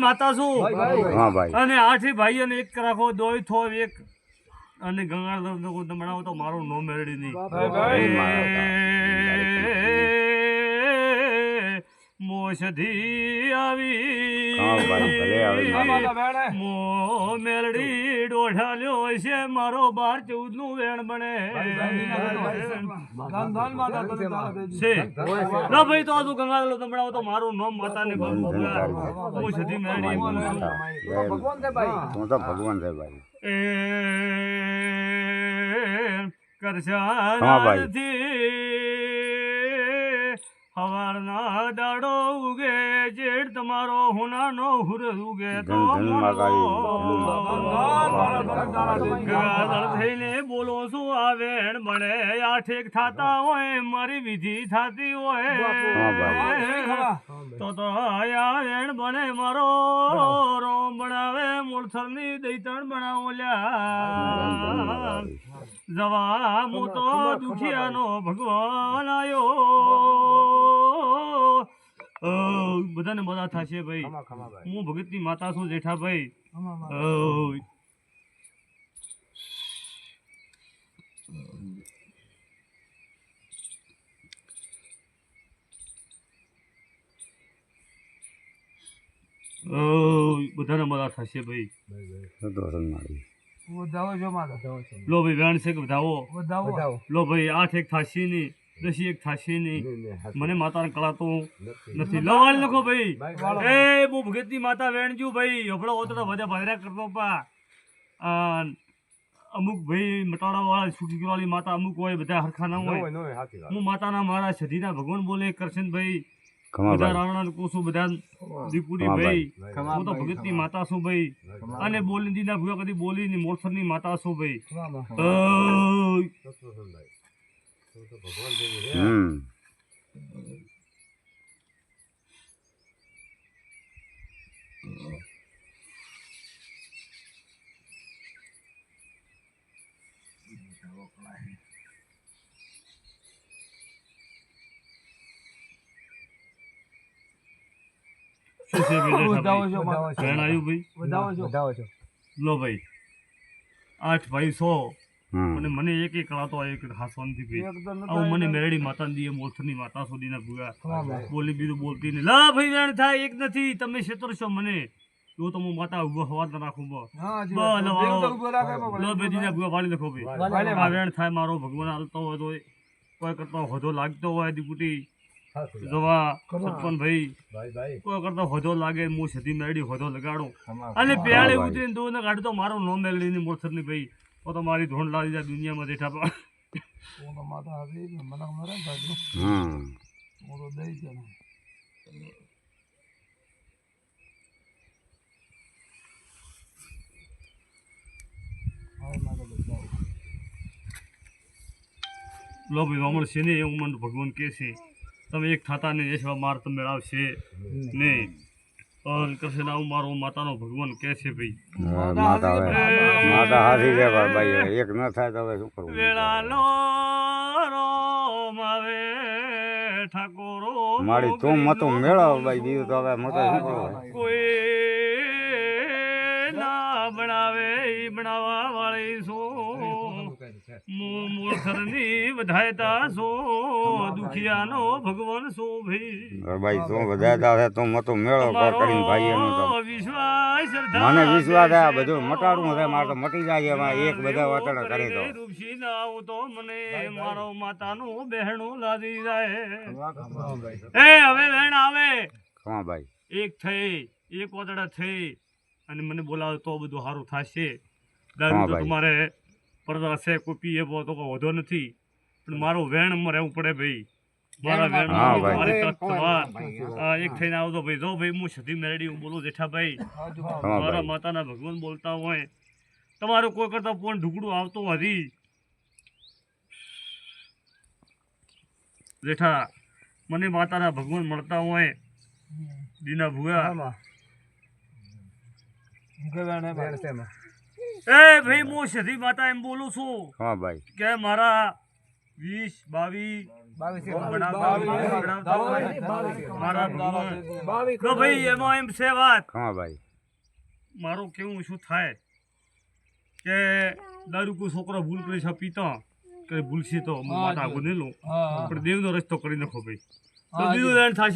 માતા છું હા ભાઈ અને આઠી ભાઈ અને એક રાખો દોય થો એક અને ગંગાધર બનાવો તો મારું નો મેળડી નહીં મોસધી આવી મો મેલડી દોઢાલ્યો છે મારો 12-14 નું વેણ બને છે લો ભાઈ તો તું ગંગાધર બનાવો તો મારું નામ માતાને મોસધી મેલડી તું તો ભગવાન છે ભાઈ હવારના દાડો ઉગે જેડ તમારો હુનાનો હુર ઉગે તો થઈને બોલો શું આ વેણ બને આ ઠેક થતા હોય મારી વિધિ થતી હોય તો આ વેણ બને મારો રોમ બનાવે મૂળથરની દૈતણ બનાવો લ્યા જવા હું તો દુખિયાનો ભગવાન આયો બધાને મજા થશે ભાઈ હું ભગતની માતા છું જેઠાભાઈ બધાને મજા થશે ભાઈ લો ભાઈ વેણ છે કે વધાવો લો ભાઈ 8 એક થાશી ની 10 એક થાશી ની મને માતાને કળા તો નથી લવાળ લખો ભાઈ એ બહુ ભગતની માતા વેણજુ ભાઈ હપડો હોતો તો બધા ભાયરા કરતો પા અમુક ભાઈ મટાડા વાળા છૂટી વાળી માતા અમુક હોય બધા હરખા ના હોય હું માતાના મારા સધીના ભગવાન બોલે કરશનભાઈ બધા રાવણા કોશું બધા દીપુડી ભાઈ હું તો ભગતની માતા છું ભાઈ અને બોલી ના ભૂયા કદી બોલી ની મોરસરની માતા છું ભાઈ લો ભાઈ 8 ભાઈ 100 અને મને એક કળા તો એક હાસવાનથી ભાઈ મને મેરડી માતા દીએ મોથની માતા સુધી ના ભૂયા બોલી બીજું બોલતી નહીં લા ભાઈ વેણ થાય એક નથી તમે છેતરશો મને જો તો હું માતા ઉભો હવા ના રાખું લો બેદી ના ભૂયા વાળી લખો ભાઈ આ વેણ થાય મારો ભગવાન હાલતો હોય તો કોઈ કરતો હોદો લાગતો હોય દીપુટી જવા સપન ભાઈ કોઈ કરતો હોદો લાગે હું સધી મેરડી હોદો લગાડો અને પેળે ઉતરીને દો ને ગાડી તો મારો નો મેલડી ની મોથરની ભાઈ તો તમારી ધોણ લાવી જાય દુનિયામાં દેઠા પા લો ભાઈ અમર છે ને એવું મને ભગવાન કે છે તમે એક થતા ને એસવા માર તમે મેળવશે નહીં કૃષ્ણ આવું મારો માતાનો ભગવાન કે છે ભાઈ એક ન થાય તો હવે શું કરવું વેળાનો રોમ આવે ઠાકોરો મારી તું મતો મેળવ ભાઈ બીજું તો હવે મતો શું કરવું કોઈ ના બનાવે બનાવવા વાળી શું મૂળખરની વધાયતા છો દુખિયાનો ભગવાન છો ભાઈ તું વધાયતા છે તું મતો મેળવ કરીને ભાઈ વિશ્વાસ મને વિશ્વાસ છે આ બધું મટાડવું છે મારે તો મટી જાય એમાં એક બધા વાતડા કરી દો રૂપસી ના આવું તો મને મારો માતાનું બહેણું લાદી જાય એ હવે બહેણ આવે હા ભાઈ એક થઈ એક વાતડા થઈ અને મને બોલાવે તો બધું સારું થશે તમારે પડદા છે કોપી એ તો વધો નથી પણ મારો વેણ માં રહેવું પડે ભાઈ મારા વેણ મારી એક થઈને આવતો ભાઈ જો ભાઈ હું સધી મેરડી હું બોલું જેઠાભાઈ મારા માતાના ભગવાન બોલતા હોય તમારું કોઈ કરતા પણ ઢુકડું આવતો હતી જેઠા મને માતાના ભગવાન મળતા હોય દીના ભૂયા એ ભાઈ હું સધી માતા એમ બોલું છું હા ભાઈ કે મારા 20, 22 મારા ભગવાન. તો ભાઈ એમાં એમ છે વાત હા ભાઈ મારું કેવું શું થાય કે દારૂ કોઈ છોકરો ભૂલ કરી છે પીતા કે ભૂલશે તો હું માતા આગળ નહીં લઉં પણ દેવનો રસ્તો કરી નાખો ભાઈ તો બીજું એમ થશે